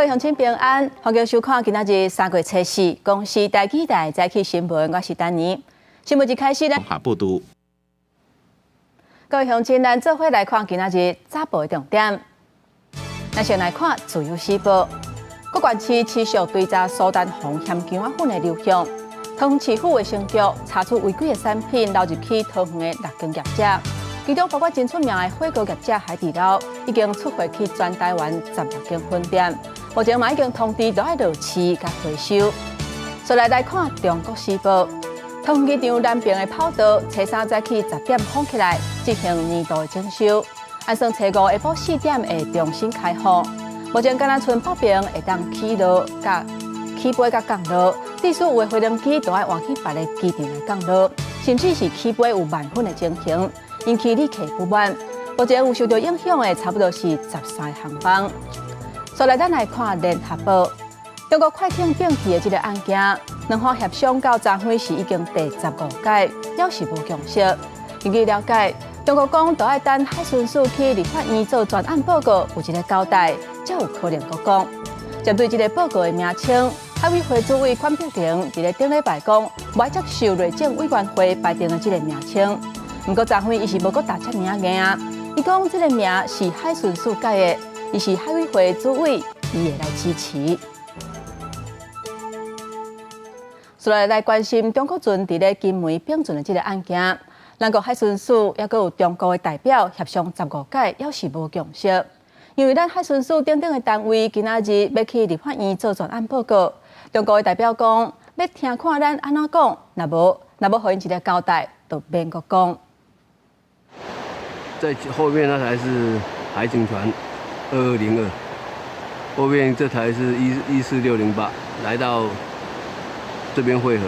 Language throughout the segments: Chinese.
位乡亲平安，欢迎收看今仔日3月初4，公司台记台早起新闻，我是丹妮。新闻一开始呢，下报道。各位乡亲，咱做伙来看今仔日早报的重点。咱先来看自由时报，各县市持续追查苏丹红咸姜仔粉的流向。桃市府卫生局查出违规的产品流入去桃园的6间业者，其中包括真出名的火锅业者海底捞，已经出货去全台湾16间分店。目前嘛已经通知都要落市甲回收。再来看中国时报，桃园机场南边的跑道，初3早起10点封起来，进行年度的整修。按算初5下晡4点会重新开放。目前敢若剩北边会当起落甲起飞甲降落，至少有的飞行机都要换去别个机场来降落，甚至是起飞有慢粉的情形，引起旅客不满。目前有受到影响的差不多是13个航班。再来，咱来看联合报，中国快艇摒弃的这个案件，两方协商到昨昏是已经第15届，要是无共识。根据了解，中国讲都要等海巡署去立法院做专案报告，有一个交代，才有可能搁讲。针对这个报告的名称，海委会主委管碧玲伫咧顶礼拜讲，无爱接受内政委员会排定的这个名称。不过昨昏伊是无搁答出名啊，伊讲这个名是海巡署改的。伊是海委会主委，伊会来支持。所以来关心中国船伫咧金门并船的这个案件，咱国海巡署也佮有中国的代表协商15届，要是无共识。因为咱海巡署等等的单位今仔日要去立法院做专案报告，中国的代表讲要听看咱安怎讲，若无互因一个交代，就免佮讲。在后面那台是海警船。2202，后面这台是14608，来到这边汇合。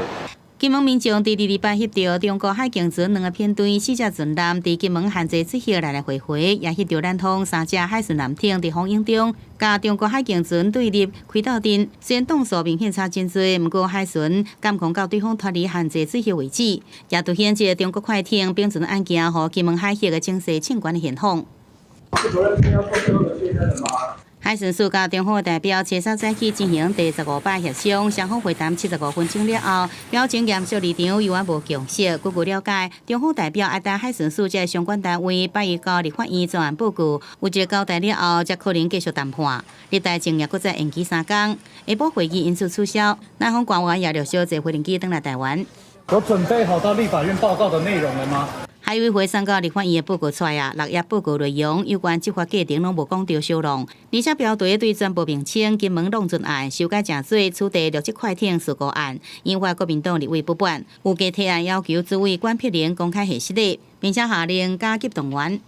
金门民众伫礼拜翕到中国海警船2个片队4只船舰伫金门限制出口来回回，也翕到咱方3只海巡舰艇伫风影中，甲中国海警船对立开斗阵。虽然动数明显差真多，不过海巡敢控到对方脱离限制出口为止，也凸显这中国快艇并船案件和金门海峡的情势相关的现况。海巡署甲中方代表初3早起进行第15摆协商，双方会谈75分钟了后，表情严肃立场，犹原无共识。据了解，中方代表要等海巡署这相关单位拜伊到立法院专案报告，有一个交代了后，才可能继续谈判。日台前也搁再延期3天，下晡会议因此取消。南方官员也陆续坐飞机返来台湾。有准备好到立法院报告的内容了吗？海委会送到立法院的报告出来，6页报告内容有关执法过程拢无讲到小浪，而且标题对全部名称金门弄船案修改真多，处第6级快艇事故案，引发国民党立委不满，有加提案要求主委管碧玲公开核实的，并且下令加急动员。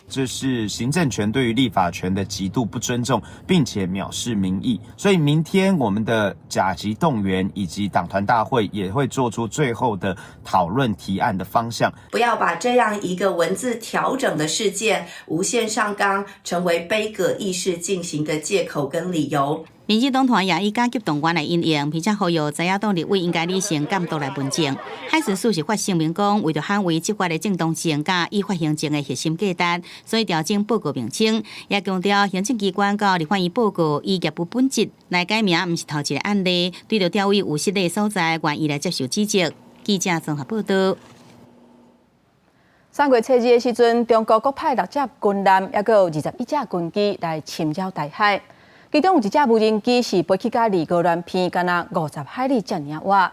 这是行政权对于立法权的极度不尊重，并且藐视民意。所以明天我们的甲级动员以及党团大会也会做出最后的讨论提案的方向。不要把这样一个文字调整的事件无限上纲，成为杯葛议事进行的借口跟理由。民进党团也以加急动员来应应，并且呼吁在野党立委应该理性监督来问政。海巡署是发声明讲，为着捍卫执法的正当性甲依法行政的核心价值，所以调整报告名称，也强调行政机关到立法院报告以业务本质来改名，不是头一个案例。对着调位有失礼所在，愿意来接受指责。记者综合报道。3月初2的时阵，中国各派6只军舰，也有21只军机来侵扰台海。其中有一只无人机是飞去甲离高原片，敢若50海里遮尔远。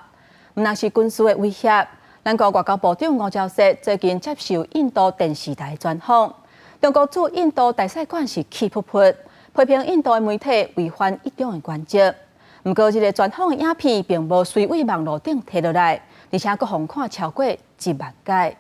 毋但是军事的威胁，咱国外交部长吴钊燮最近接受印度电视台专访，中国驻印度大使馆是气噗噗，批评印度的媒体违反一中的原则。不过，这个专访的影片并无随位网络顶摕落来，而且佫互看超过1万届。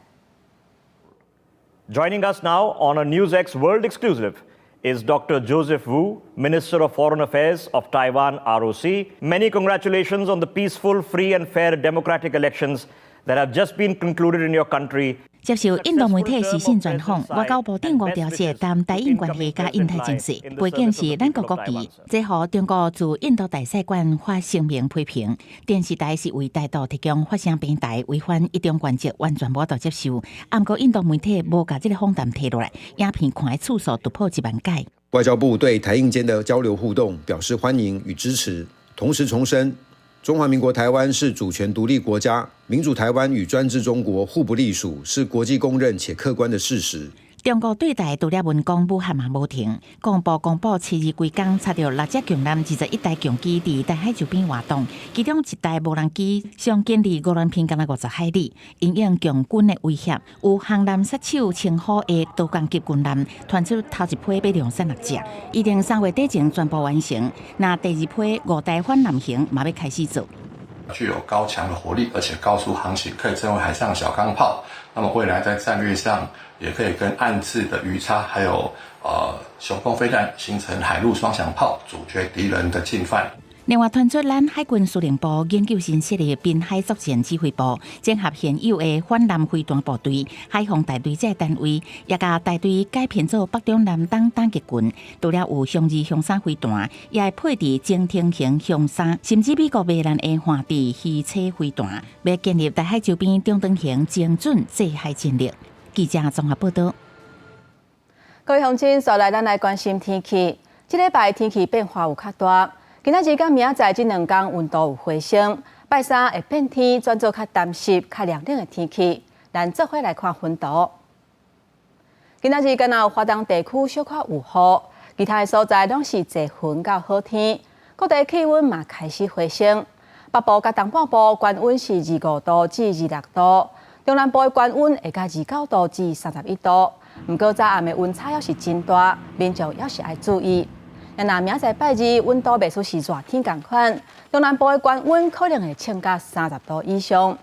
Joining us now on a NewsX World Exclusive is Dr. Joseph Wu, Minister of Foreign Affairs of Taiwan ROC. Many congratulations on the peaceful, free and fair democratic elections that have just been concluded in your country. 接受印度媒体视线专访，外交部长吴钊燮谈台印关系甲印太情势，背景是咱国国旗，这互中国驻印度大使馆发声明批评。电视台是为台独提供发声平台，违反一中原则，完全无得接受。不过印度媒体无把这个访谈摕落来，影片看的次数突破1万解。外交部对台印间的交流互动表示欢迎与支持，同时重申中华民国台湾是主权独立国家，民主台湾与专制中国互不隶属，是国际公认且客观的事实。中国对台独立文攻武汉嘛无停，公布7日规工查到6只强舰21台强机伫台海周边活动，其中1台无人机上建离无人偏敢50海里，因应强军的威胁，有航艦杀手称呼的多攻击军艦传出头一批要量产6只，预定3月底前全部完成。那第2批5台反艦型嘛要开始做。具有高强的火力，而且高速航行，可以称为海上小钢炮。那么未来在战略上，也可以跟暗刺的鱼叉，还有雄风飞弹形成海陆双响炮，阻绝敌人的进犯。另外，传出咱海军司令部研究新设立滨海作战指挥部，整合现有的反舰飞弹部队、海防大队这单位，也甲大队改编做北中南东打击群。除了有雄2、雄3飞弹，也会配置精挺型雄3，甚至美国未来的换地鱼车飞弹，要建立台海周边中长型精准制海战略。记者综合报道。各位乡亲，再来咱来关心天气。这礼拜天气变化有较大。今仔日甲明仔载这2天温度有回升，拜三会变天，转做较湿湿、较凉冷的天气。咱做伙来看温度。今仔日敢若有华东地区小可有雨，其他的所在拢是侪云到好天。各地气温嘛开始回升，北部甲东半部高温是25度至26度，中南部的高温会甲29度至31度。不过早暗的温差也是真大，民众也是爱注意。那明仔拜日温度袂输是热天同款，中南部的高温可能会升到30度以上。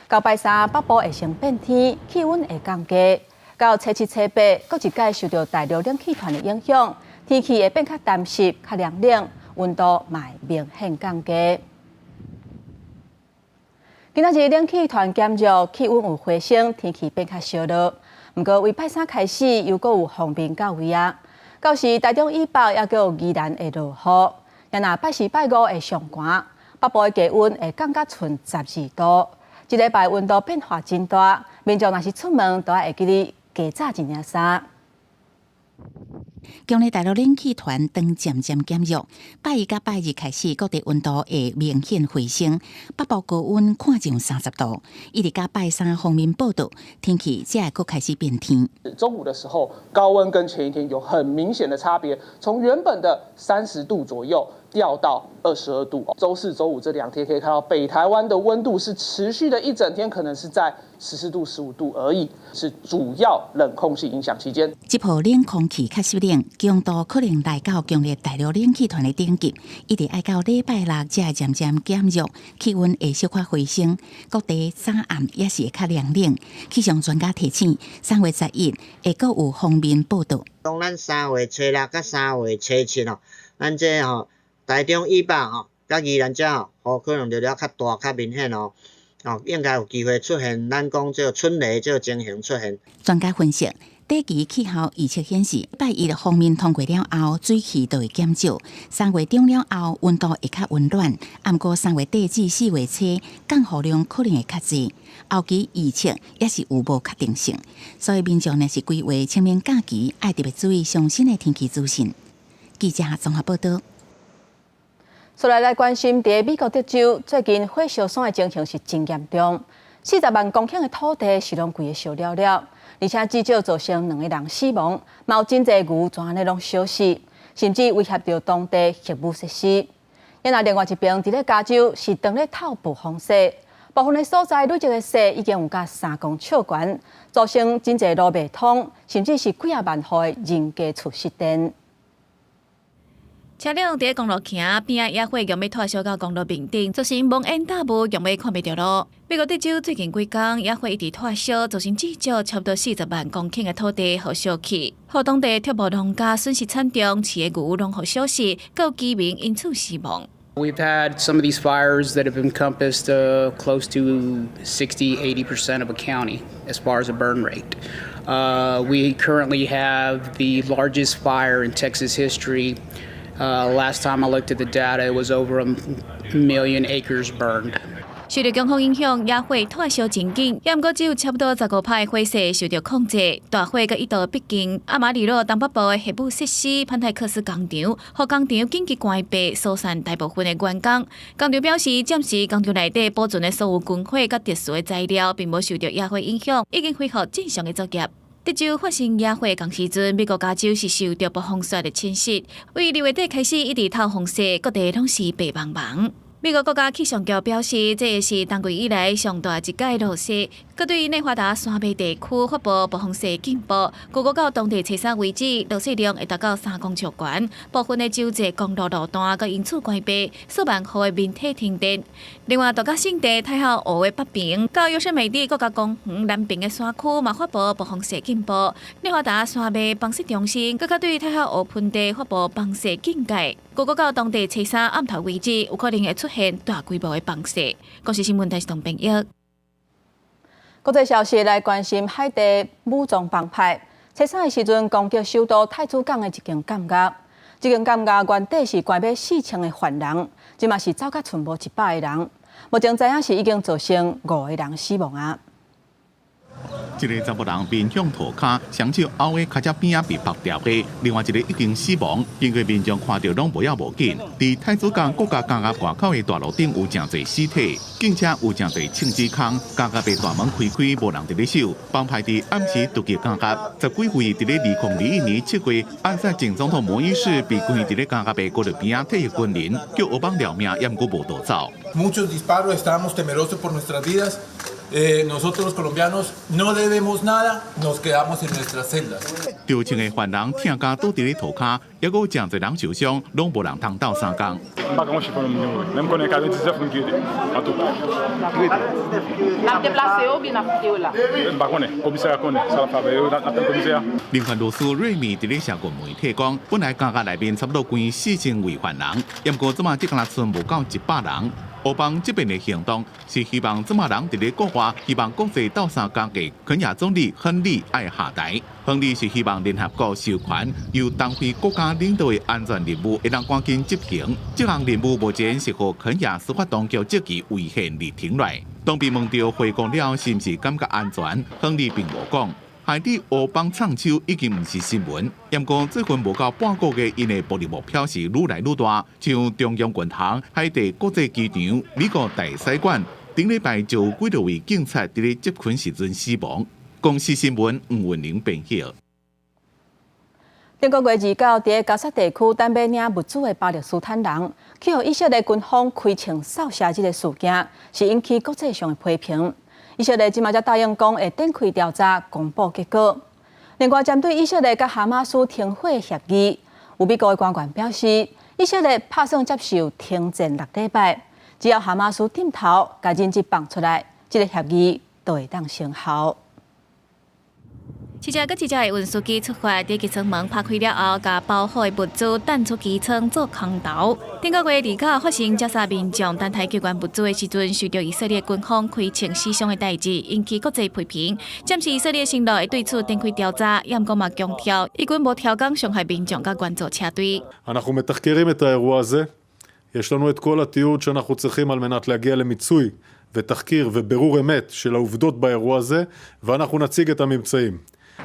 到拜三北部会先变天，气温会降低。到初7、初8，各一届受到大陆冷气团的影响，天气会变较湿湿、较凉冷，温度嘛会明显降低。今仔日冷气团减弱，气温有回升，天气变较烧热。不过为拜三开始，又阁有风面到位啊。到时台中以北也有宜兰会落雨，也若拜4、拜5会上寒，北部的低温会降到剩12度。这礼拜温度变化真大，民众若是出门都要会记得加早一领衫。今日大陆冷气团灯渐渐减弱，拜一甲拜日开始，各地温度会明显回升，北部高温看上30度。一直到拜三方面报道，天气才会开始变天。中午的时候，高温跟前一天有很明显的差别，从原本的30度左右掉到22度。周4、周5这2天可以看到，北台湾的温度是持续的一整天，可能是在14度、15度而已，是主要冷空气影响期间。这波冷空气较湿冷，强度可能来到强烈大陆冷气团的顶级，一直爱到礼拜6才会渐渐减弱，气温会小可回升。各地早暗也是会较凉冷。气象专家提醒，3月11会阁有方面报道。当咱3月初6甲3月初7吼，咱这台中以北甲宜兰这雨可能就了较大、较明显应该有机会出现咱讲这春雷这情形出现。专家分析。短期气候预测显示，拜一方面通过了后，水汽就会减少。3月中了后，温度会较温暖。不过3月底至4月初，降雨量可能会较济。后期预测也是有无确定性，所以民众若是规划清明假期，爱特别注意最新的天气资讯。记者综合报道。再来关心，在美国德州，最近火烧山的情形是真严重，40万公顷的土地是拢规个烧了了。而且至少造成2个人死亡，嘛有真侪牛全安尼拢烧死，甚至威胁到当地核武设施。那另外一边，伫咧加州是当咧透暴风雪，部分的所在累积的雪已经有甲3公尺悬，造成真侪路袂通，甚至是几万户的人家厝失电。车辆伫公路行边仔野火用要拖烧到公路面顶，造成蒙烟大雾，用要看袂到路。美国德州最近几天野火一直拖烧，造成至少差不多40万公顷的土地互烧去，互当地畜牧农家损失惨重，饲的牛拢互烧死，有居民因此死亡。We've had some of these fires that have encompassed close to 60-80% of a county as far as a burn rate. We currently have the largest fire in Texas history. Last time I looked at the data, it was over 1 million acres burned. 受到强风影响，野火退烧真紧，也毋过只有差不多15%的火势受到控制。大火佮一度逼近阿马里洛东北部的核武设施潘泰克斯工厂，互工厂紧急关闭，疏散大部分的员工。工厂表示，暂时工厂内底保存的所有军火佮特殊的材料，并无受到野火影响，已经恢复正常的作业。德州发生野火同时阵，美国加州是受到暴风雪的侵袭，为6月底开始一直透风雪，各地拢是白茫茫。美国国家气象局表示，这是当季以来上大一届落雪，佮对内华达山脉地区发布暴风雪警报。估计到当地初三为止，落雪量会达到3公尺悬，部分的州际公路路段佮因此关闭，数万户的民体停电。另外，度假胜地太后湖的北边，到优胜美地国家公园南边的山区嘛发布暴风雪警报。内华达山脉风雪中心佮对太后湖盆地发布风雪警戒。估计到当地初三暗头为止，有可能会出现大规模的崩雪。国际新闻台是唐平益。国际消息来关心海地武装帮派。初三的时阵攻击首都太子港的一间监狱，这间监狱原底是关闭4000个犯人，即嘛是走甲剩无100个人。目前知影是已经造成5个人死亡啊。一个查某人面向涂骹，双手凹的脚趾边啊被爆掉的，另外一个已经死亡。经过民众看到拢无要无紧。伫太子港国家监狱外口的大路顶有真侪尸体，并且有真侪枪支空，监狱被大门开开，无人伫咧守。帮派伫暗时突击监狱，10几位伫咧2021年7月暗杀前总统摩伊士被关伫咧监狱的高路边啊退役军人，叫黑帮撩命，也毋过无逃走。Muchos disparos, estábamos temerosos por nuestras vidas. Nosotros los colombianos no debemos nada, nos quedamos en nuestras celdas. 丢枪的犯人听讲倒伫咧涂骹，也有真侪人受伤，拢无人通斗相共。联合律师瑞米伫咧社群媒体讲，本来监狱内面差不多关4000位犯人，不过即马只敢剩无到100人。黑帮这边的行动是希望这么人伫咧国外，希望国际斗相共嘅肯亚总理亨利爱下台。亨利是希望联合国授权由东非国家领导的安全任务，会当赶紧执行。这项任务目前是和肯亚司法当局积极违宪而停来。当被问到回国了是毋是感觉安全，亨利并无讲。海地黑帮唱秋已经唔是新闻，不过这份无到半个月，因的暴力目标是愈来愈大，像中央银行、海地国际机场、美国大使馆，顶礼拜就有几多位警察伫咧集群时阵死亡。公司新闻吴文玲编写。中国月29伫加沙地区等要领物资的巴勒斯坦人，去互以色列军方开枪扫射这个事件，是引起国际上的批评。以色列即马才答应讲会展开调查，公布结果。另外，针对以色列甲哈马斯停火协议，有美国的官员表示，以色列打算接受停战6礼拜，只要哈马斯点头，甲人质放出来，这个协议就会当生效。一架一架的运输机出发，伫机舱门拍开了后，甲包好的物资弹出机舱做空投。顶个月2号发生加沙民众单台救援物资的时阵，受到以色列军方开枪死伤的代志，引起国际批评。暂时以色列承诺会对此展开调查，也毋过嘛强调，以军无调岗伤害民众甲援助车队。אנחנו מתחקרים את האירוע הזה. יש לנו את כל התיעוד שאנחנו צריכים על מנת להגיע למיצוי ותחקיר ובירור אמת של העובדות באירוע הזה, ואנחנו נציג את הממצאים.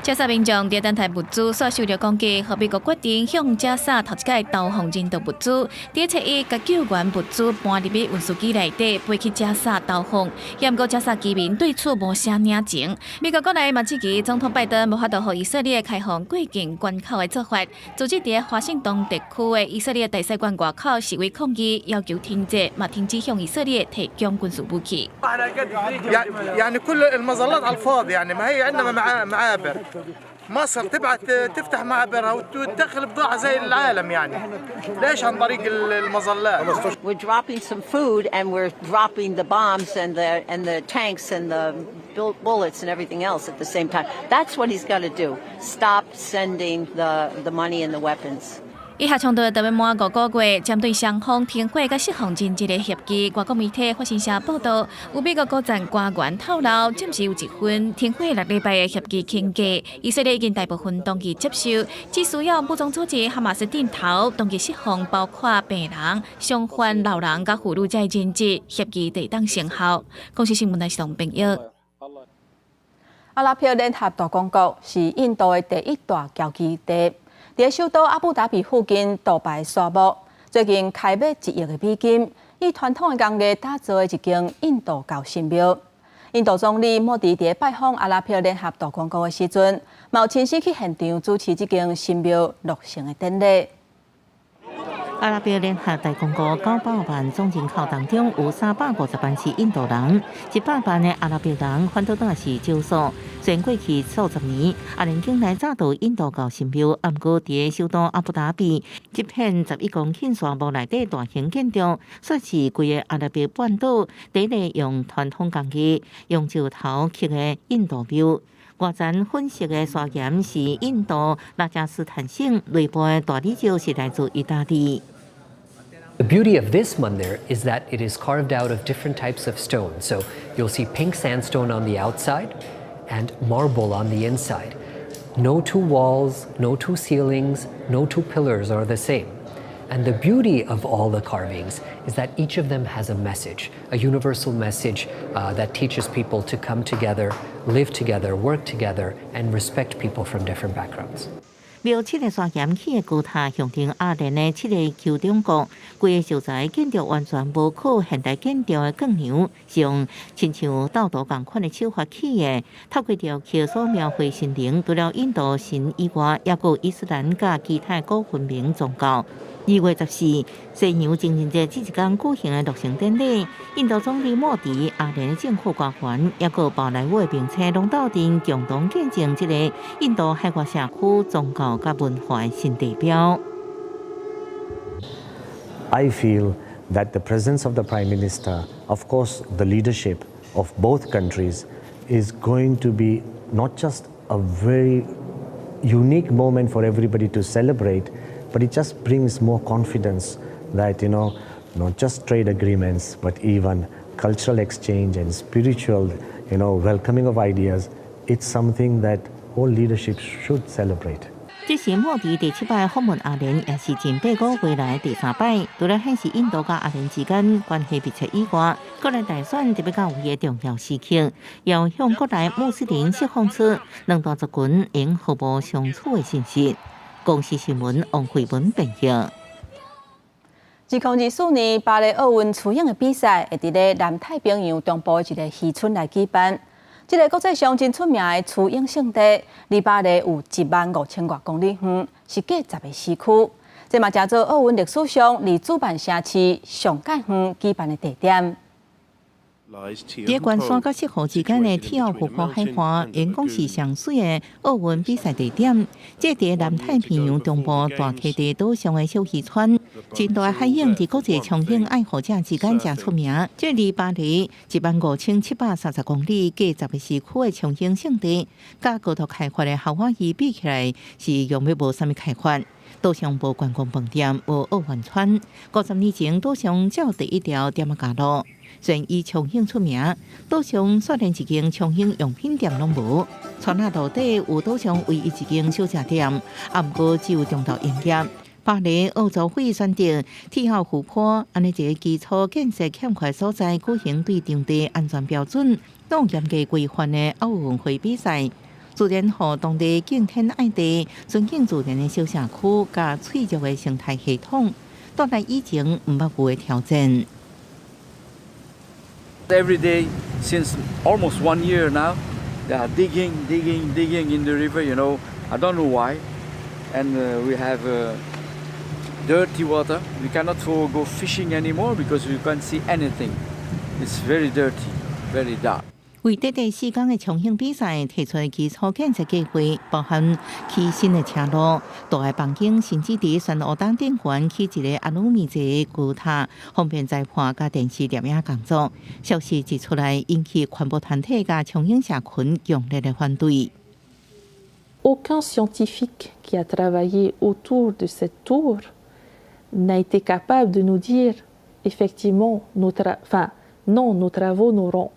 加沙民众伫等台物资所受到攻击，和美国决定向加沙头一届投放人道物资。伫七一，甲救援物资搬入去运输机内底，飞去加沙投放。也毋过加沙居民对此无啥领情。美国国内嘛指期总统拜登无法度予以色列开放过境关口的做法，组织伫华盛顿地区的以色列大使馆外口示威抗议，要求停战，嘛停止向以色列提供军事武器。يعني كل المظلات على الفاضي يعني ما هي عندنا معابر مصر تفتح معابرها وتدخل بضاعة زي العالم يعني ليش عن طريق المظلات We're dropping some food and we're dropping the bombs and the tanks and the bullets and everything else at the same time. That's what he's got to do. Stop sending the money and the weapons. 以下冲突特别满5个月，针对双方停火甲释放人质的协议，外国媒体发新社报道，有美国国战官员透露，暂时有一份停火6礼拜的协议框架，以色列已经大部分当局接受，只需要武装组织哈马斯点头，当局释放包括病人、伤患、老人甲妇女在人质，协议得当生效。公司新闻台是同朋友。阿拉伯联合大公国是印度的第一大交际地。在首都阿布达比附近杜拜沙漠，最近开卖1亿的美金，以传统的工艺打造的一间印度教神庙。印度总理莫迪在拜访阿拉伯联合大公国的时阵，有亲自去现场主持这间神庙落成的典礼。阿拉伯联合大公国900万总人口当中，有350万是印度人，100万的阿拉伯人反倒那是少数。虽然过去数十年，阿联境内早到印度教神庙，不过在首都阿布达比，这片11公顷沙漠内底大型建筑，算是规个阿拉伯半岛第一个用传统工艺、用石头刻的印度庙。外层粉色的砂岩是印度拉贾斯坦省内部的大理石，是来自意大利。The beauty of this mandir is that it is carved out of different types of stone. So you'll see pink sandstone on the outside and marble on the inside. No two walls, no two ceilings, no two pillars are the same. And the beauty of all the carvings is that each of them has a message, a universal message that teaches people to come together, live together, work together, and respect people from different backgrounds. 庙7个砂岩起的高塔象征阿联的7个酋长国，规个受材建筑完全无靠现代建筑的更牛，是用亲像斗图共款的手法起的。透过雕刻所描绘神灵，除了印度神以外，也有伊斯兰甲其他古文明宗教。2月14，西洋情人节这一天举行的落成典礼，印度总理莫迪、阿联的政府官员，也有宝莱坞的名车拢到阵共同见证这个印度海外社区宗教甲文化的新地标。I feel that the presence of the Prime Minister, of course, the leadership of both countries, is going to be not just a very unique moment for everybody to celebrate, but it just brings more confidence that, not just trade agreements, but even cultural exchange and spiritual, welcoming of ideas. It's something that all leadership should celebrate. 这是莫迪第7摆访问阿联，也是近8个月来第3摆。除了显示印度甲阿联之间关系密切以外，国内大选特别到有重要时刻，要向国内穆斯林释放出两大族群应互不相处的信息。公司新闻王慧文报道。2024年巴黎奥运初泳的比赛会伫南太平洋中部的一个渔村来举办。这个国际上真出名的初泳圣地，离巴黎有15000多公里远，是隔10个市区。这嘛叫做奥运历史上离主办城市上界远举办的地点。在关山甲适河之间的铁奥湖畔海岸，因讲是上水的奥运比赛地点。这伫南太平洋中部大溪地岛上的小渔村，真大海泳伫国际冲泳爱好者之间真出名。这离巴黎15730公里，隔10个市区的冲泳圣地，甲高度开发的夏威夷比起来，是用要无啥物开发。岛上无观光饭店，无奥运村。50年前，岛上只有第一条点仔街路。虽然以冲泳出名，岛上却连一间冲泳用品店拢无。川下路底有岛上唯一一间小吃店，不过只有中昼营业。巴黎奥组会选择铁奥湖畔安尼一个基础建设欠缺所在，举行对场地安全标准拢严格规范的奥运会比赛。自然和当地敬天爱地、尊敬自然的小社区，甲脆弱的生态系统，带来以前毋捌有的挑战。Every day, since almost 1 year now, they are digging in the river. I don't know why, and we have dirty water. We cannot go fishing anymore because we can't see anything. It's very dirty, very dark. 为第4天的冲泳比赛提出的基础建设计划，包含起新的车路、大个房间，甚至伫山湖东顶环起一个阿鲁米制的高塔，方便裁判甲电视摄影工作。消息一出来，引起环保团体甲冲泳社群强烈的反对。aucun scientifique qui a travaillé autour de cette tour n'a été capable de nous dire effectivement non, nos travaux n'auront。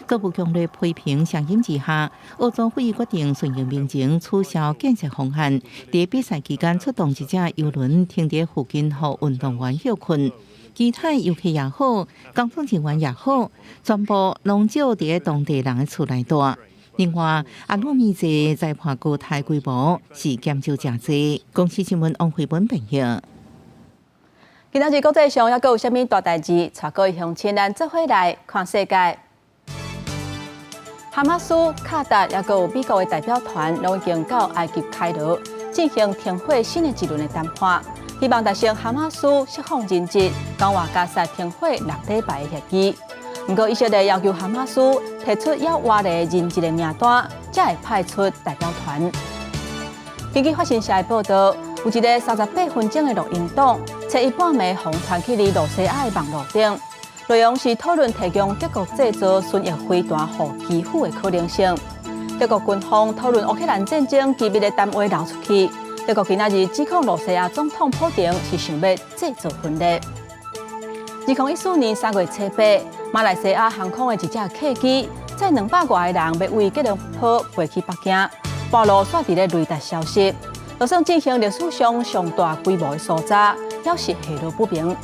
各部强烈批评声音之下，欧洲会议决定顺应民情取消建设方案。在比赛期间，出动一只游轮停在附近，让运动员休困。其他游客也好，工作人员也好，全部拢照在当地人的厝内住。另外，阿鲁米节在判国泰规模是减少真济。公司新闻王慧文评论。今仔日国际上还阁有啥物大代志？带各位乡亲咱做伙来看世界。哈马斯、卡达也阁有美国的代表团，拢已经到埃及开罗进行停火新的一轮的谈判，希望达成哈马斯释放人质、讲话加沙停火6礼拜的协议。不过，以色列要求哈马斯提出要挖的人质的名单，才会派出代表团。根据法新社的报道，有一个38分钟的录音档，在一半暝红传去离罗西亚的网络顶。内容是讨论提供德国制造巡弋飞弹互基辅的可能性。德国军方讨论乌克兰战争机密的谈话流出去。德国今仔日指控罗西亚总统普京是想要制造分裂。2014年3月7日，马来西亚航空的一架客机载200多个人要为吉隆坡飞去北京，半路煞伫咧雷达消息，就算进行历史上上大规模的搜查，也是下落不明。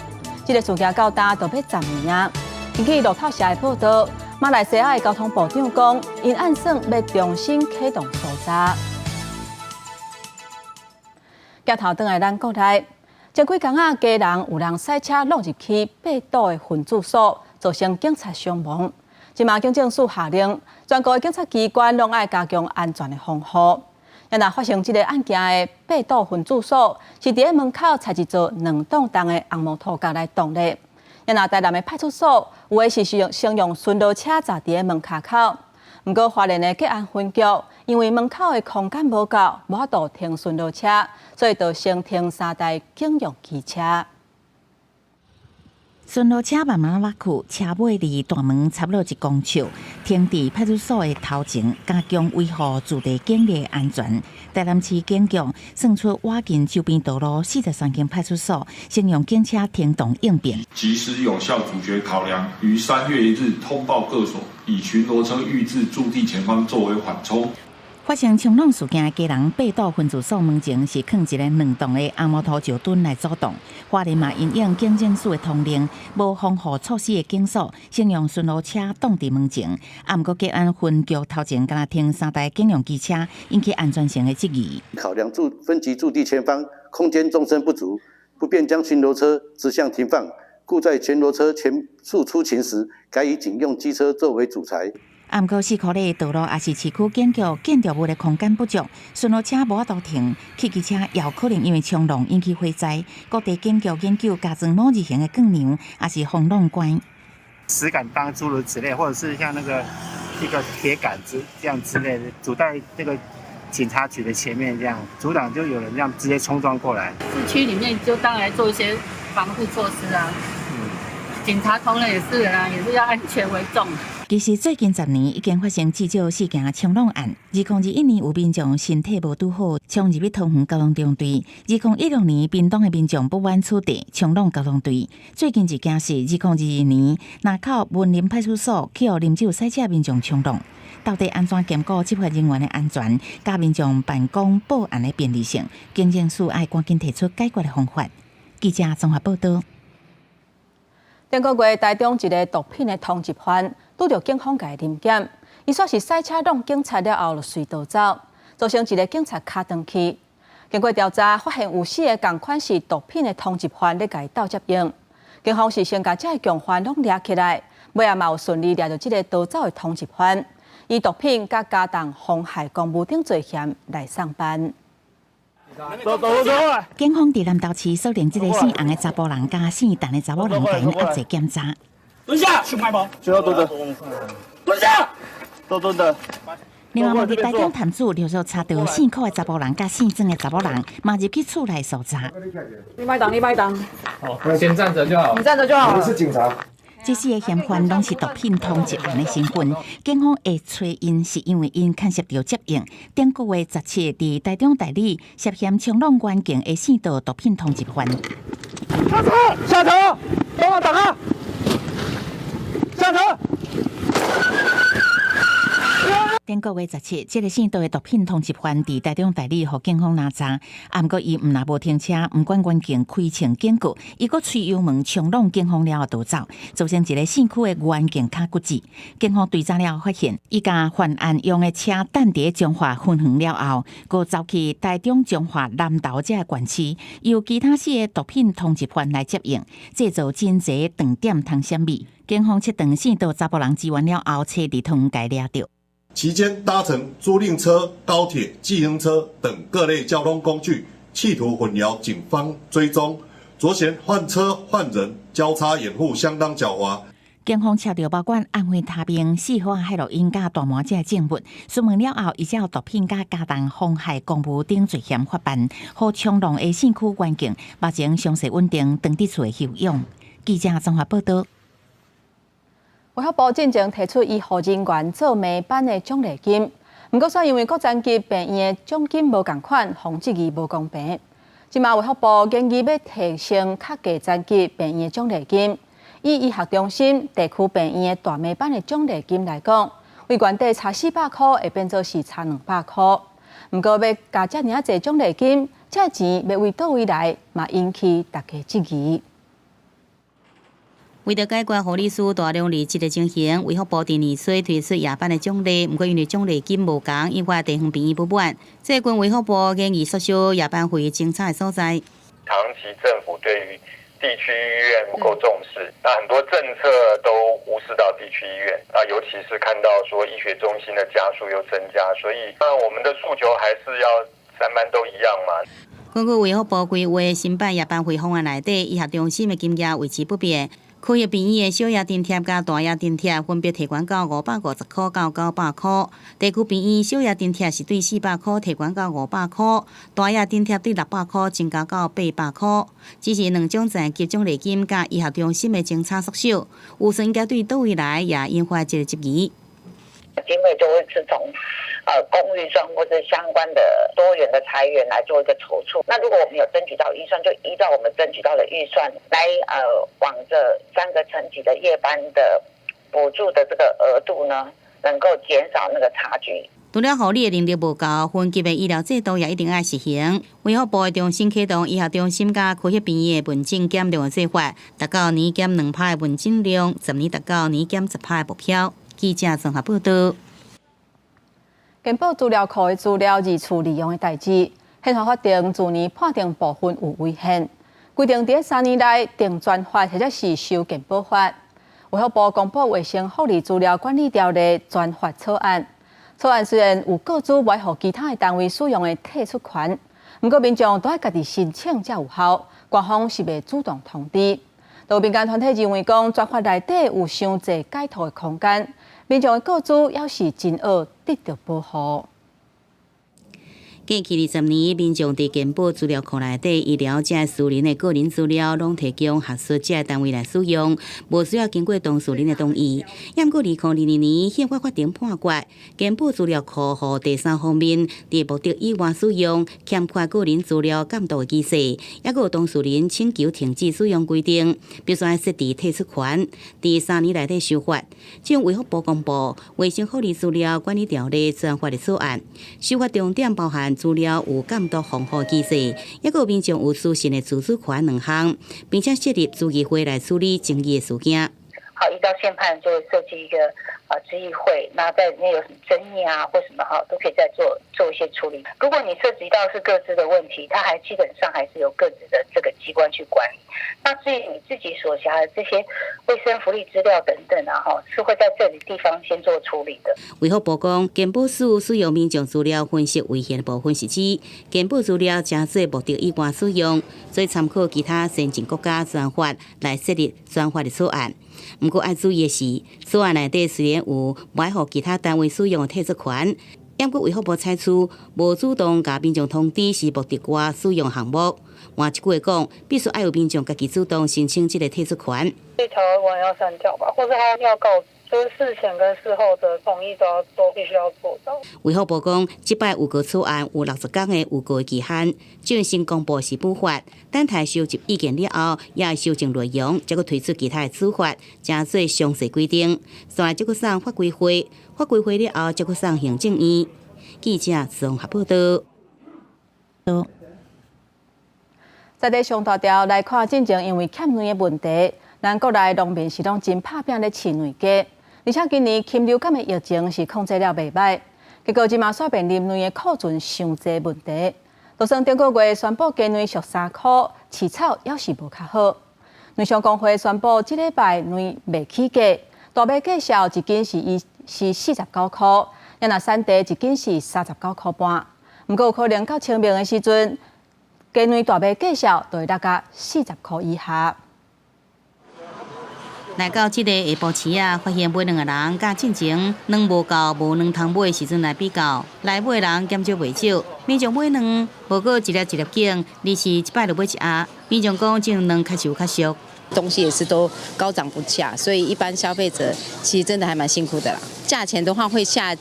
这个事件到今就要10年啊！根据路透社的报道，马来西亚的交通部长讲，因按算要重新启动搜查。镜头转来咱国内，前几天啊，家人有人赛车落入去8堵的分驻所，造成警察伤亡。今嘛警政署下令，全国的警察机关拢爱加强安全的防护。也若发生这个案件的8堵分驻所，是伫咧门口采一座2栋重的红木土架来挡咧。也若台南的派出所，有的是先用巡逻车站伫咧门卡口。不过花莲的结案分局，因为门口的空间无够，无法度停巡逻车，所以就先停3台警用机车。巡逻车慢慢挖去，车尾离大门差不多1公尺，停伫派出所的头前，加强维护驻地警力安全。台南市警局算出挖进周边道路43间派出所，先用警车停动应变，及时有效阻绝考量，于3月1日通报各所，以巡逻车预置驻地前方作为缓冲。发生冲撞事件的家人8堵分驻所门前是放一个2栋的红木头石墩来阻挡。花莲嘛因应警政署的通令，无防护措施的警所先用巡逻车挡伫门前。不过，结案分局头前敢若停3台警用机车，引起安全性的质疑。考量分级驻地前方空间纵深不足，不便将巡逻车直向停放，故在巡逻车全数出勤时，改以警用机车作为主材。不过，市区内道路也是市区警局建筑物的空间不足，巡逻车无法度停，汽机车也有可能因为冲浪引起火灾。各地警局研究加装某字形的杠梁，也是防浪管、石杆帮诸如此类，或者是像那个一个铁杆子这样之类的，阻在那个警察局的前面，这样阻挡就有人这样直接冲撞过来。市区里面就当然做一些防护措施啊，警察同仁也是人啊，也是要安全为重。其实最近10年已经发生至少4件冲浪案。2021年有民众身体无拄好，冲入去桃园交通中队；2016年屏东的民众不满处地冲浪交通队。最近一件是2022年南口文林派出所去予啉酒赛车民众冲浪。到底安怎兼顾执法人员的安全，加民众办公报案的便利性，警政署爱赶紧提出解决的方法。记者综合报道。顶个月，台中一个毒品的通缉犯拄到警方甲临检，伊说是赛车弄警察了后就随逃走，造成一个警察卡断去。经过调查，发现有4个同款是毒品的通缉犯咧甲伊斗接应。警方是先甲这个共犯拢抓起来，尾仔嘛有顺利抓到这个逃走的通缉犯，以毒品甲加重妨害公务等罪嫌来上班。警方伫南投市锁定这个姓洪的查甫人甲姓陈的查某人，甲因压制检查。蹲下，去卖包。最后蹲着。蹲下。都蹲着。另外，伫台中潭子连续查到姓柯的查甫人甲姓曾的查甫人，嘛入去厝内搜查。你麦当。好，先站着就好。你站着就好。我是警察。这些的嫌犯拢是毒品通缉犯的身份，警方会找因是因为因牵涉到接应。顶个月17日，伫台中代理涉嫌冲浪关境的4道毒品通缉犯。下车！下车！帮我打开！下车！顶个月17日，这个4道的毒品通缉犯伫台中代理，互警方拿查。啊，毋过伊毋若无停车，毋管关键开枪警告，伊佫吹油门冲撞警方了后逃走，造成一个市区的关键卡骨折。警方追查了后发现，伊甲犯案用的车等伫中华分园了后，佫走去台中中华南投这个县市，由其他4个毒品通缉犯来接应，制造真侪断点通闪米。警方切断4道查甫人支援了后，车伫通该抓到。期间搭乘租赁车、高铁、计程车等各类交通工具，企图混淆警方追踪，左嫌换车换人，交叉掩护相当狡猾。警方查到包括安徽他兵、4号海洛因、甲大麻这证物，询问了后，伊才有毒品甲加重妨害公务等罪嫌发办，互冲浪的县区环境目前详细稳定，当地厝休养。记者综合报道。卫福部进前提出以护人员做每班的奖励金，不过却因为各层级病院的奖金无同款，防质疑无公平。即马卫福部建议要提升较低层级病院的奖励金，以医学中心、地区病院的大每班的奖励金来讲，为原底差400块会变做是差200块。不过要加遮尔济奖励金，这钱要为倒位来，嘛引起大家质疑。为了解决护理师大量离职的情形，卫福部伫年初推出夜班的奖励，不过因为奖励金无同，引发地方病院不满。最近卫福部建议缩小夜班费精彩的所在。长期政府对于地区医院不够重视，那很多政策都无视到地区医院啊，尤其是看到说医学中心的家数又增加，所以那我们的诉求还是要3班都一样嘛。根据卫福部规划新版夜班费方案内底，医学中心的金额维持不变。区域病院的小夜津贴甲大夜津贴分别提悬到550块到900块，地区病院小夜津贴是对400块提悬到500块，大夜津贴对600块增加到800块。只是2种层级奖励金甲医学中心的精差缩小，有时应该对倒位来，也引发这个质疑。经费就会是从公预算或者相关的多元的财源来做一个筹措。那如果我们有争取到预算，就依照我们争取到的预算来往着3个层级的夜班的补助的这个额度呢，能够减少那个差距。除了护理的能力无够，分级的医疗制度也一定要实行。卫福部重新启动医学中心甲区域病院的门诊减量的做法，达到年减2%的门诊量，10年达到年减10%的目标。记者综合报道。健保资料库的资料二次利用的代志，宪法法定自年判定部分有违宪，规定在3年内定专法或者是修健保法。卫福部公布卫生福利资料管理条例专法草案。草案虽然有各自买予其他的单位使用的退出权，不过民众都要家己申请才有效，官方是未主动通知。有民间团体认为讲专法内底有伤侪改图的空间。民众的个资要是真恶得到保护。过去20年，民众伫健保资料库内底医疗这私人的个人资料，拢提供核实这单位来使用，无需要经过当事人的同意。不过2022年宪法法庭判决，健保资料库互第三方面伫目的以外使用，欠缺个人资料监督的机制，也有当事人请求停止使用规定，必须要设置退出权，伫3年内底修法。将卫福部公布《卫生福利资料管理条例》专法的草案，修法重点包含资料有监督防护机制，也有民众有私信的自主权2项，并且设立咨议会来处理争议的事件。好，依照宪判就会设计一个咨议会，那在里面有什么争议啊或什么都可以再做一些处理。如果你涉及到是各自的问题，它基本上还是由各自的这个机关去管理。那至于你自己所辖的这些卫生福利资料等等是会在这里地方先做处理的。卫福部讲，健保署使用民众资料分析违宪的部分是指健保资料加做目的以外使用，所以参考其他先进国家专法来设立专法的草案。不过要注意的是，草案内底虽然有买予其他单位使用的退出权，不过卫福部采取无主动甲民众通知是目的外使用项目，换一句话讲，必须要有民众家己主动申请这个退出权。这条文要删掉吧，或者他要告知，就是事前跟事后的同意都必须要做到。卫福部讲，这摆预告草案有60天的预告期限，最新公布是补法，等待收集意见了后，也会修正内容，再去推出其他的处罚，加做详细规定。再来，再去送法规会，法规会了后，再去送行政院。记者综合报道。在地上大条来看，进前因为欠卵的问题，咱国内农民是拢真拍拼咧饲卵鸡，而且今年禽流感的疫情是控制了袂歹，结果即马煞面临卵的库存伤济问题。就算顶个月宣布鸡卵俗3块，饲草也是无较好。卵商工会宣布，即礼拜卵未起价，大尾价销一斤是49块，也若产地一斤是39块半。不过有可能到清明的时阵，鸡卵大尾价销就会落到40块以下。来到这个下晡市啊，发现买卵的人甲进前卵无够、无卵通买的时阵来比较，来买的人减少袂少。民众买卵，无过一粒一粒拣，你是一摆就买一盒。民众讲这种卵确实有较俗。东西也是都高涨不下，所以一般消费者其实真的还蛮辛苦的啦。价钱的话会下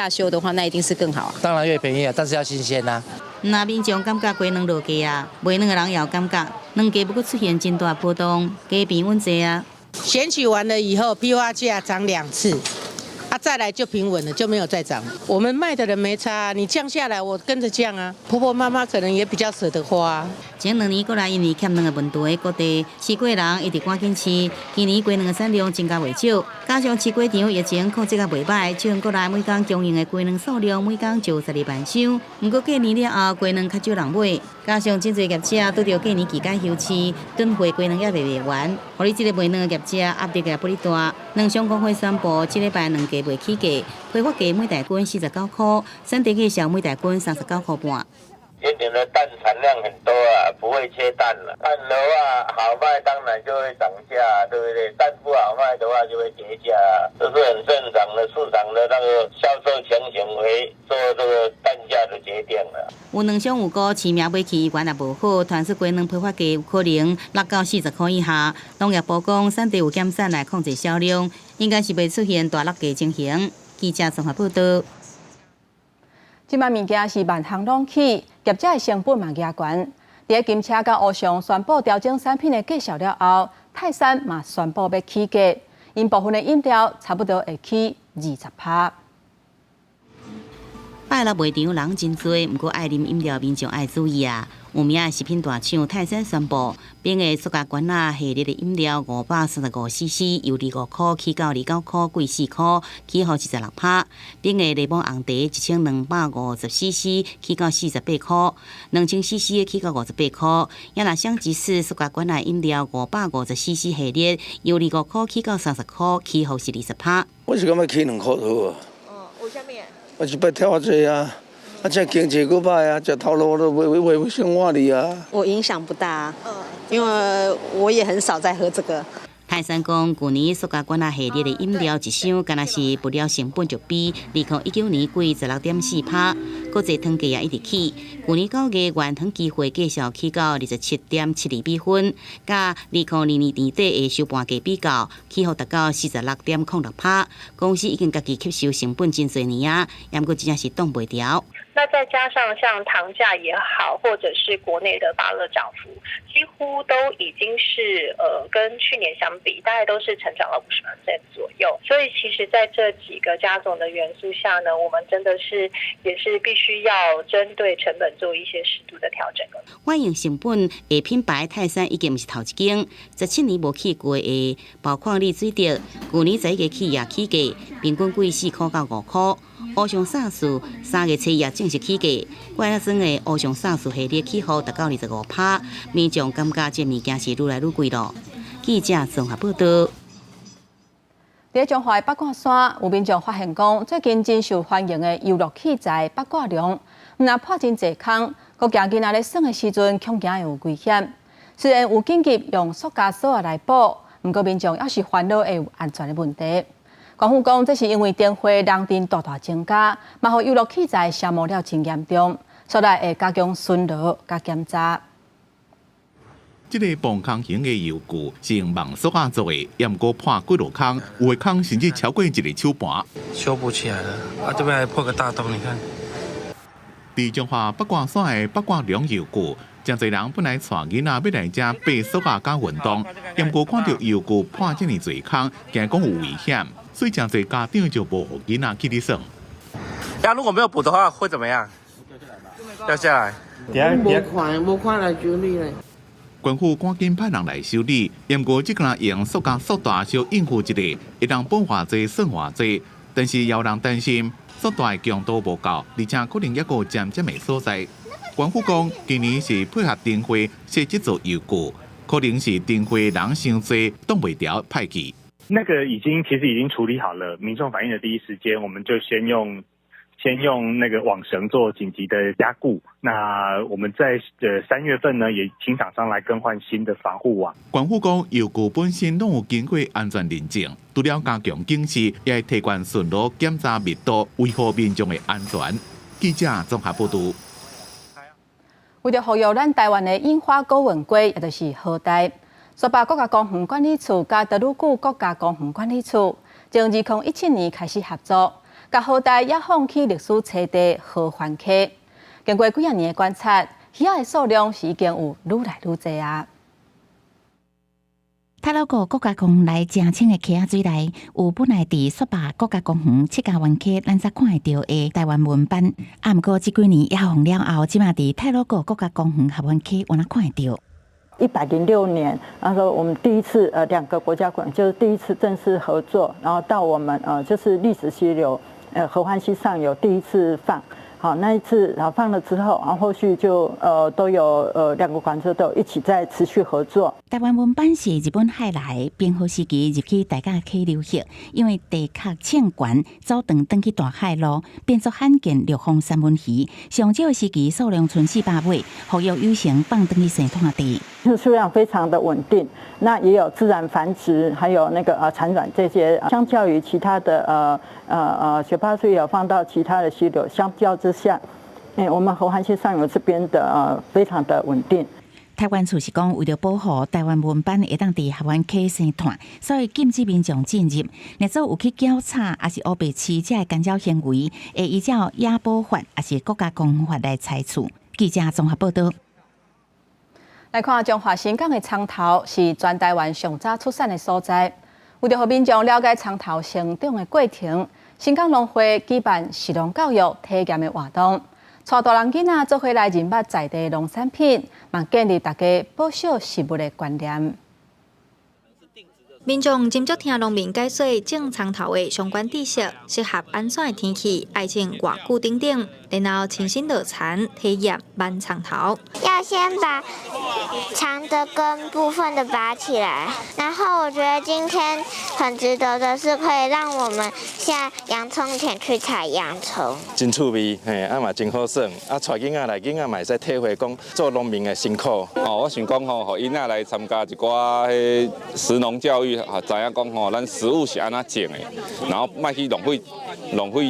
修的话，那一定是更好啊。当然越便宜啊，但是要新鲜啊。那民众感觉鸡卵落价啊，卖卵的人也有感觉，卵价不过出现真大波动，价平稳济啊。选举完了以后，批发价涨2次。再来就平稳了，就没有再涨。我们卖的人没差，你降下来，我跟着降啊。婆婆妈妈可能也比较舍得花。前2年过来，因为欠卵的问题，各地饲鸡人一直赶紧饲。今年鸡卵的产量增加袂少，加上饲鸡场疫情控制甲袂歹，像过来每天供应的鸡卵数量每天就12万箱。不过过年了后，鸡卵较少人买，加上真侪业者拄着过年期间休市，囤货鸡卵也卖完，互你这个卖卵的业者压力也不哩大。卵商工会宣布，这礼拜卵价未起价，批发价每台斤49块，产地价销每台斤39块半。今年的蛋产量很多啊，不会缺蛋了。蛋的话好卖，当然就会涨价，对不对？蛋不好卖的话就会跌价，这是很正常的市场的那个销售情形为做这个蛋价的决定了。有卵商有估饲苗买起原也无好，传出鸡卵批发价有可能落到40块以下。农业部讲产地有减产来控制销量，应该是袂出现大落价情形。记者综合报道。即摆物件是万行拢起，业者的成本嘛也悬。伫金车甲乌上宣布调整产品的价销了后，泰山嘛宣布要起价，因部分的饮料差不多会起20%。拜六卖场人真多，不过爱啉饮料民众爱注意啊。有名的食品大厂泰山宣布，冰的塑胶罐仔系列的饮料535cc由25块起到29块，贵4块，起号26%。冰的柠檬红茶1250cc 起到48块，2000cc 起到58块。也若香吉士塑胶罐仔饮料550cc 系列由25块起到30块，起号是20%。我是感觉起2块好啊。为什么？我一摆跳济啊。这经济佫歹啊，这头路都袂生活哩啊。我影响不大，因为我也很少在喝这个。泰山讲，去年塑胶罐仔系列的饮料一箱，敢若是布料成本就比2019年贵16.4%，国际糖价也一直起。去年9月原糖机会计销起到27.72美分，甲2022年年底的收盘价比较，起号达到46.06%。公司已经家己吸收成本真侪年啊，也毋过真正是挡袂牢。那再加上像糖价也好，或者是国内的芭乐涨幅，几乎都已经是跟去年相比，大概都是成长了50% 左右。所以其实在这几个加总的元素下呢，我们真的是也是必须要针对成本做一些适度的调整。反映成本的品牌泰山已经毋是头一间，17年无起过的包矿力水滴，去年11月起也起价，平均贵4块到5块。乌上沙士3月7日正式起价，怪那装的乌上沙士系列起号达到25%，民众感觉这物件是愈来愈贵咯。记者综合报道。伫中华八卦山，有民众发现讲，最近真受欢迎的游乐器材八卦龙，毋但破真侪空，搁惊囡仔咧耍的时阵恐惊会有危险。虽然有紧急用塑胶锁来补，毋过民众要是烦恼会有安全的问题。官府讲，这是因为电费人阵大增加，嘛互游乐器材消磨了真严重，所以会加强巡逻甲检查。这个磅空型的油具是用网塑啊做的，也毋过破几落空，有的空甚至超过一个手盘。修不起来了，这边还破个大洞，你看。伫彰化北挂线的北挂梁油具，真侪人本来带囡仔要来遮爬塑啊加运动，也毋过看到油具破这么侪空，惊讲有危险，所以真侪家长就无互囡仔去哩耍。如果没有补的话，会怎么样？掉下来。无看来修理嘞。官府赶紧派人来修理，也毋过即个人用塑胶塑大小应付一个，一人补偌济算偌济，但是也有人担心。塑大的强度无够，而且可能也有渐渐的所在。官府讲，今年是配合灯会设这座油具，可能是灯会人伤多，挡袂调派去。那个其实已经处理好了，民众反映的第一时间，我们就先用那个网绳做紧急的加固。那我们在3月份呢，也请厂商来更换新的防护网。官府讲，油具本身拢有经过安全认证，除了加强警示，也会提高巡逻检查密度，维护民众的安全。记者综合报道。为了呼吁咱台湾的樱花高文龟，也就是河台，苏北国家公园管理处甲德鲁古国家公园管理处，从2017年开始合作，甲河台也放弃历史车地河环溪。经过几年的观察，鱼仔的数量是已经有愈来愈多啊。泰鲁阁国家公园内正清的溪仔水内，有本来伫苏北国家公园七家湾溪咱才看会到的台湾文班，毋过这几年也红了后，即马伫泰鲁阁国家公园合湾溪我哪看会到。106年，那时候我们第一次2个国家公园就是第一次正式合作，然后到我们就是历史溪流合欢溪上游第一次放。好，那一次然后放了之后，然后后续就都有2个馆舍都有一起在持续合作。台湾文班是日本海来，冰河时期入去大家溪流域，因为地壳欠悬，走长去大海路，变作罕见陆丰三文鱼。上少的时期数量存400尾，后又有成放去生态地。数量非常的稳定，那也有自然繁殖，还有那个产卵这些，相较于其他的雪巴水有放到其他的溪流，相较之下，我们合欢溪上游这边的非常的稳定。台湾处是讲，为了保护台湾文班会当伫合湾溪生态，所以禁止民众进入。若做有去搅叉，还是乌白饲这的干扰行为，会依照野保法，还是国家公园法来裁处。记者综合报道。来看中华新港的长头是全台湾上早出产的所在。为了让民众了解长头成长的过程，新港农会举办食农教育体验的活动，带大人囡仔做伙来认捌在地农产品，嘛建立大家保守食物的观念。民众斟酌听农民解说种长头的相关知识，适合安怎的天气，爱情偌久等等，然后亲身落田体验挽长头。要先把长的根部分的拔起来，然后我觉得今天很值得的是，可以让我们下洋葱田去采洋葱。真趣味，嘛真好耍，带囡仔来，囡仔嘛会使体会讲做农民的辛苦。我想讲互囡仔来参加一寡食农教育。知影讲吼，咱食物是安怎种的，然后莫去浪费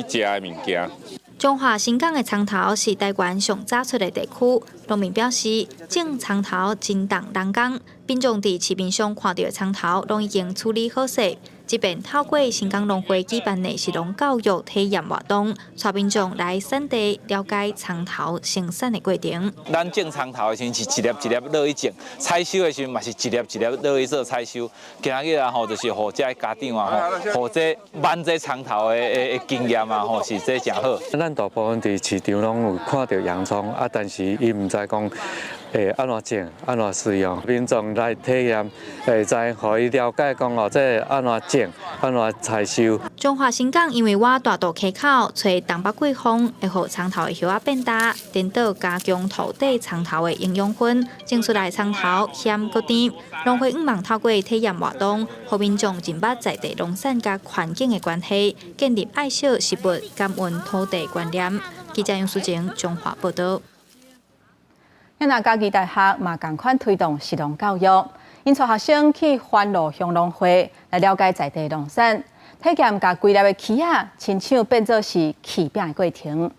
食的物件。中华新港的长头是台湾上早出的地区，农民表示种长头真重人工，民众伫市面上看到的长头拢已经处理好势。这边透过新港农会举办的食农教育体验活动，带民众来产地了解长头生产的过程。咱种长头的时阵是一粒一粒落去种，采收的时阵嘛是一粒一粒落去做采收。今仔日啊吼，就是互这些家长啊吼，互这挽这长头的经验啊吼，是这真好。咱大部分伫市场拢有看到洋葱啊，但是伊唔知讲安怎种、安怎使用。民众来体验，再互伊了解讲哦，这安怎种、安怎采收。中华新港因为我大道溪口吹东北季风，会互长头的叶仔变大，颠倒加强土地长头的营养分，种出来长头咸搁甜。农会希望透过体验活动，互民众认捌在地农产甲环境的关系，建立爱惜食物、感恩土地观念。记者杨淑晴中华报道。咱那嘉义大学嘛同款推动食农教育，因带学生去番路乡农会来了解在地农产，体验甲规粒的蛆仔亲像变做是起饼的过程。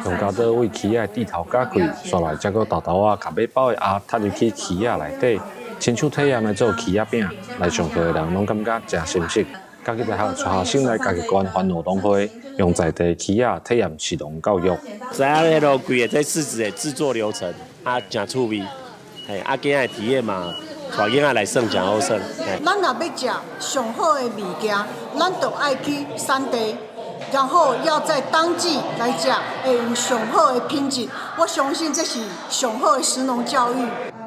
用到倒位起仔地头加开，刷来再个豆豆啊，甲尾包的鸭插入去起仔内底，亲手体验来做起仔饼，来上课的人拢感觉真新鲜。家己大学带学生来家己管欢乐农会，用在地起仔体验市农教育。知影迄落规个这柿子的制作流程，真趣味，囡仔体验嘛。带囡仔来耍真好耍。咱若要食上好的物件，咱就爱去产地，然后要在当季来食，会有上好的品质。我相信这是上好的食农教育。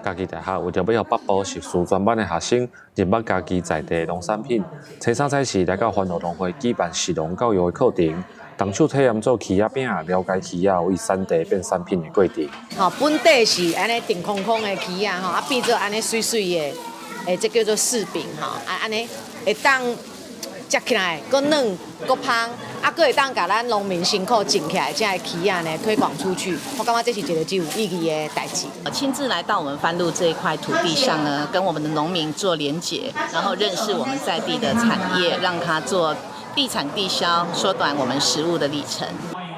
家己大学为着要互北部习书专班的学生认捌家己在地农产品，初三早时来到欢乐农会举办食农教育的课程。动手体验做起仔饼，了解起仔为产地变产品的过程。本地是安尼定空空的起仔变做安尼水水的，这叫做柿饼安尼会当食起来，搁嫩搁香，搁会当甲咱农民辛苦种起来，这样起仔呢推广出去，我感觉这是一个最有意义的代志。亲自来到我们番路这一块土地上呢，跟我们的农民做连结，然后认识我们在地的产业，让他做地产地销，缩短我们食物的里程。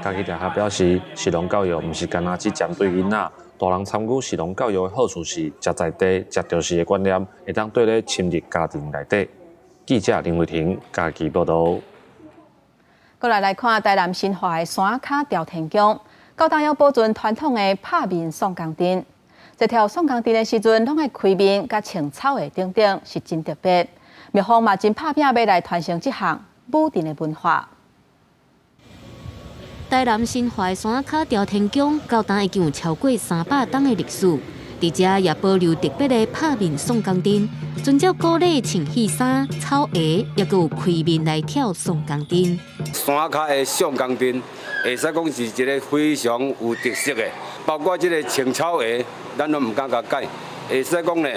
家己大学表示，食农教育唔是单只针对囡仔，大人参与食农教育的好处是，食在地、食着时的观念，会当对咧深入家庭内底。记者林伟霆家己报道。过来看台南新化的山卡朝天宫，高档要保存传统的拍面送工灯。这条送工灯的时阵，拢爱开面甲青草的顶顶，是真特别。庙方嘛真拍拼要来传承这项武林的文化。台南新化山卡朝天宫到今已经有超过300年的历史，伫遮也保留特别的拍面送工灯，遵照古礼穿戏衫、草鞋，也阁有开面来跳送工灯。山卡的送工灯，会使讲是一个非常有特色的，包括这个青草鞋，咱都唔敢甲改，会使讲呢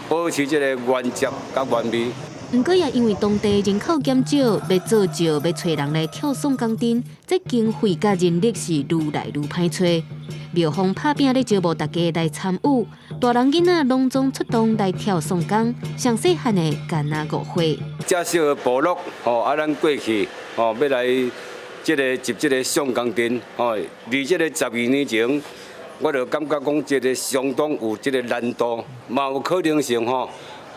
保持这个原汁甲原味。不过也因为当地人口减少，要造就要找人来跳送工灯，这经费甲人力是愈来愈歹找。庙方拍拼咧招募大家来参与，大人囡仔隆重出动来跳送工，上细汉的干那5岁。这小的部落咱过去要来接这个送工灯离这个12年前，我就感觉讲这个相当有这个难度，嘛有可能性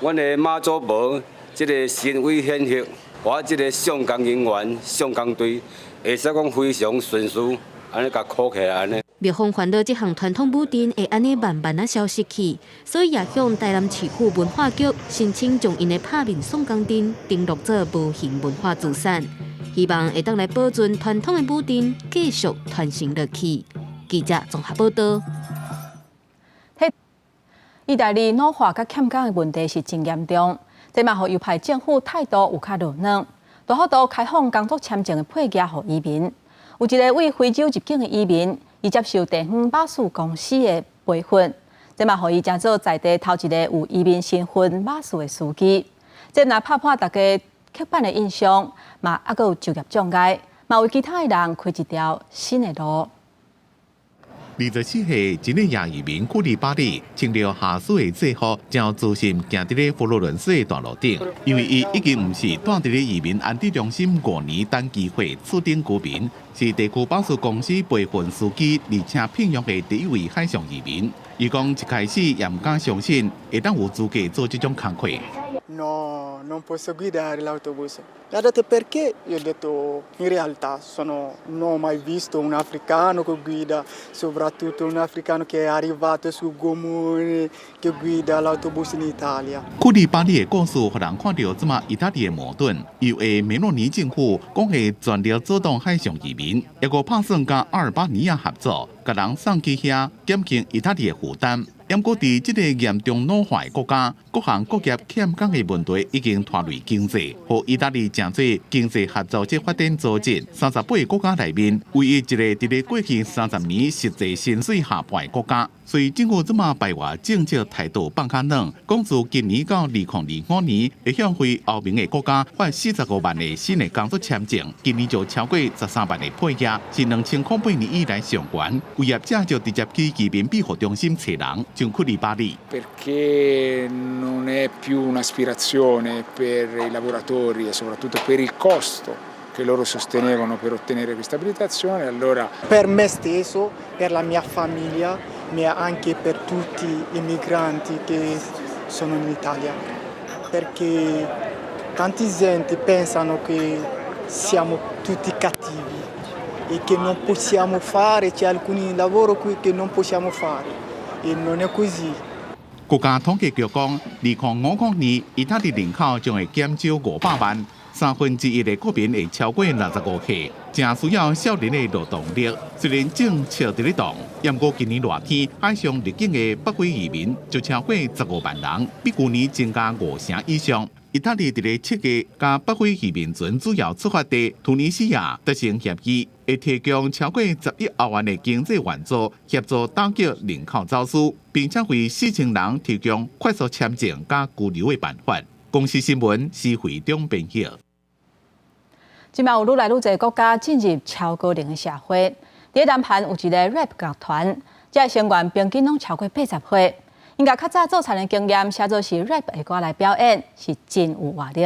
阮的妈祖婆。这个神威显赫，我这个上工人员、上工队，会使讲非常顺遂，安尼甲考起来安尼。庙方烦恼这项传统武阵会安尼慢慢消失去，所以也向台南市府文化局申请将因的拍面送工灯登录做无形文化资产，希望会当来保存传统的武阵，继续传承落去。记者综合报道。意大利老化甲欠工的问题是真严重。这嘛，互右派政府态度有较软软，大幅度开放工作签证的配额予移民。有一个为非洲入境的移民，伊接受地方巴士公司的培训，这嘛，互伊成做在地头一个有移民身份巴士的司机。这若拍破大家刻板的印象，嘛还阁有就业障碍，嘛为其他的人开一条新的路。24岁一个亚移民库里巴里，穿着下水的制服，将自信行伫咧佛罗伦斯的大路顶，因为伊已经唔是住伫咧移民安置中心5年等机会次顶居民，是地区巴士公司培训司机，而且聘用的第一位海上移民。伊讲一开始也唔敢相信，会当有资格做这种工课。No, non posso guidare l'autobus. E ha detto perché? Io ho detto in realtà non ho mai visto un africano che guida, soprattutto un africano che è arrivato sul comune che guida l'autobus in Italia. 库里巴里的故事，互人看到这么意大利的矛盾，又会梅洛尼政府讲会全力阻挡海上移民，也个打算甲阿尔巴尼亚合作，甲人送去遐减轻意大利的负担。不过，伫这个严重老化的国家，各行各业欠工的问题已经拖累经济，和意大利真侪经济合作及发展组织38个国家内面，唯一一个伫咧过去30年实际薪水下滑的国家。所以政府这么排外政策态度放较软，讲自今年到2025年，会向非欧盟的国家发45万的新的工作签证，今年就超过13万的配额，是2008年以来上悬。有业者就直接去移民庇护中心找人，像库里巴里。Perché non è più un'aspirazione per i lavoratori e soprattutto per il costo che loro sostenevano per ottenere questa abilitazione. Allora, per me stesso, per la mia famiglia, ma anche per tutti i migranti che sono in Italia, perché tanti gente pensano che siamo tutti cattivi e che non possiamo fare, c'è alcuni lavori qui che non possiamo fare e non è così. 國家統計局講，2050年，意大利人口將會減少500萬，1/3的國民會超過65歲，正需要少年的勞動力。雖然政策在咧動，不過今年熱天海上入境的北非移民就超過15萬人，比去年增加5成以上。意大利在咧7月甲北非移民船主要出發地突尼西亞達成協議，會提供超過11億元的經濟援助，協助打擊人口走私，並且為4千人提供快速簽證加居留的辦法。公司新聞是會中編譯。今麥有愈來愈儕國家進入超高齡的社會，喺南韓有一個 rap 樂團，這成員平均攏超過80歲。因甲較早做田的經驗，寫做是 rap 的歌來表演，是真有活力。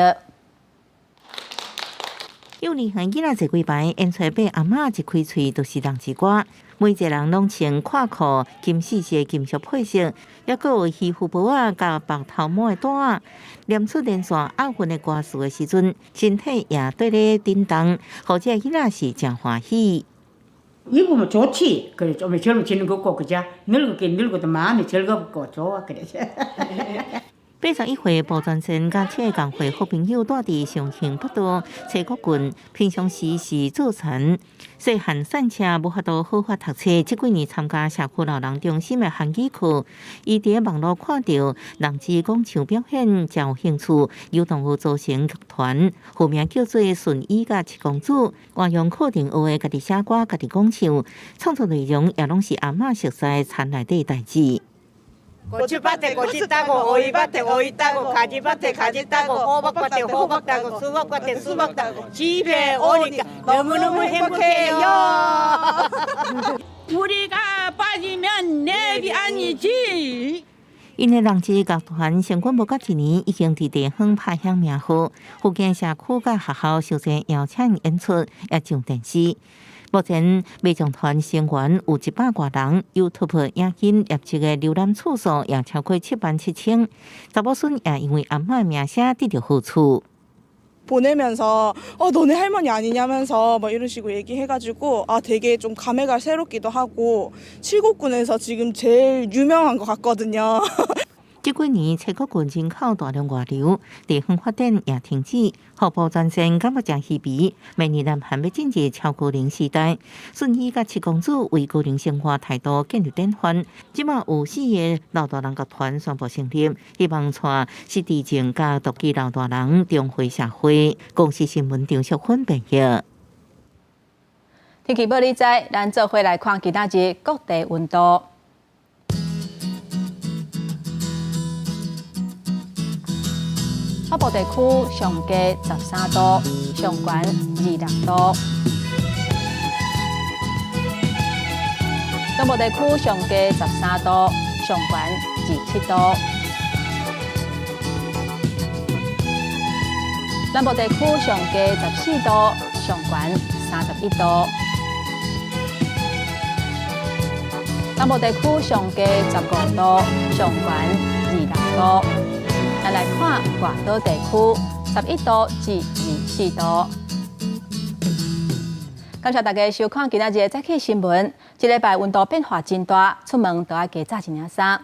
幼兒園囡仔坐幾排，演出俾阿嬷一開喙就是人之歌，每一個人攏穿垮褲、金絲嘅金屬配色，還佫有皮膚帽啊、甲白頭毛的帶啊，念出連續押韻的歌詞的時陣，身體也對咧震動，或者囡仔是真歡喜。 입으면 좋지. 그래 좀 젊은 지는 걷고 그자 늙었긴 늙어도 마음이 즐겁고 좋아 그래. 81歲保全生甲車工會好朋友住佇上興北道車國郡，平常時是做田，細漢散車無法度好法讀冊。這幾年參加社區老人中心的韓語課，伊佇網絡看到人之講唱表演，真有興趣，有同學組成樂團，號名叫做順意甲七公主，運用課程學的家己寫歌、家己講唱，創作內容也攏是阿嬷熟悉田內底代志。 고추밭에 고추 따고 오이밭에 오이 따고 가지밭에 가지 따고 호박밭에 호박 따고 수박밭에 수박 따고 집에 오니까 너무너무 행복해요. 우리가 빠지면 내비 아니지. 因的人之樂團成軍無夠一年，已經佇地方拍響名號，附近社區甲學校受濟邀請演出，也上電視。 目前，美眾團成員有100多人 ，YouTube 影片業績的瀏覽次數也超過77000。查某孫也因為阿嬷名聲得到好處。 보내면서 너네 할머니 아니냐면서 막 이런 식으로 얘기해가지고 되게 좀 감회가 새롭기도 하고 칠곡군에서 지금 제일 유명한 것 같거든요. 这几年，七國郡人口大量外流，地方發展也停止，互保全生感覺真稀微。明年南韓要進入超高齡時代，順義甲七公主為高齡生活態度建立典範。即馬有4個老大人樂團宣布成立，希望帶失智症甲獨居老大人重回社會。公司新聞張淑芬報道。天氣報你知，咱做伙來看今仔日各地溫度。 北部地區上低13度，上懸26度；東部地區上低13度，上懸27度；南部地區上低14度，上懸31度；南部地區上低15度，上懸26度。 咱來看外島地區11度至24度。感謝大家收看今仔日的早起新聞。這禮拜溫度變化真大，出門都要加紮一領衫。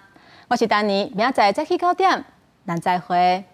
我是丹妮，明仔載早起9點，咱再會。